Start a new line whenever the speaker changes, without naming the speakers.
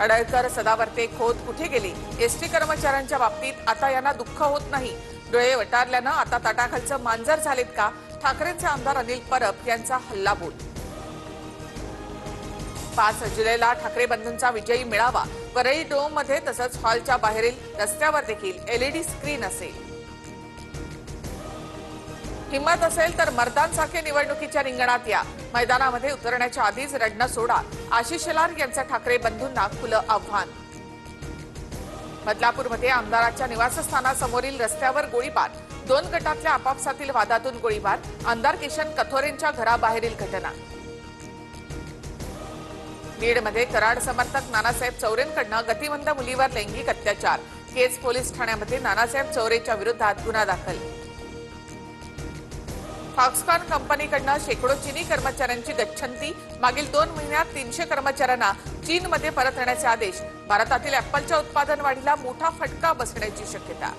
अडळकर, सदावर्ते, खोत कुठे गेले? एसटी कर्मचाऱ्यांच्या बाबतीत आता यांना दुःख होत नाही. डोळे वटारल्यानं आता ताटाखालचं मांजर झालेत का? ठाकरेंचे आमदार अनिल परब यांचा हल्लाबोल. 5 जुलैला ठाकरे बंधूंचा विजयी मेळावा. वरळी डोममध्ये तसंच हॉलच्या बाहेरील रस्त्यावर देखील एलईडी स्क्रीन असेल. हिम्मत असेल तर मर्दांसारखे निवडणुकीच्या रिंगणात या. मैदानामध्ये उतरण्याच्या आधीच रडणं सोडा. आशिष शेलार यांचं ठाकरे बंधूंना खुलं आव्हान. बदलापूरमध्ये आमदाराच्या निवासस्थानासमोरील रस्त्यावर गोळीबार. 2 गटातल्या आपापसातील वादातून गोळीबार. आमदार किशन कथोरेंच्या घराबाहेरील घटना. बीडमध्ये कराड समर्थक नानासाहेब चौरेंकडनं गतिमंद मुलीवर लैंगिक अत्याचार. केज पोलीस ठाण्यामध्ये नानासाहेब चौरेच्या विरोधात गुन्हा दाखल. फॉक्सकॉन कंपनीकडनं शेकडो चीनी कर्मचाऱ्यांची गच्छंती. मागील 2 महिन्यात 300 कर्मचाऱ्यांना चीनमध्ये परत येण्याचे आदेश. भारतातील ॲपलच्या उत्पादन वाढीला मोठा फटका बसण्याची शक्यता.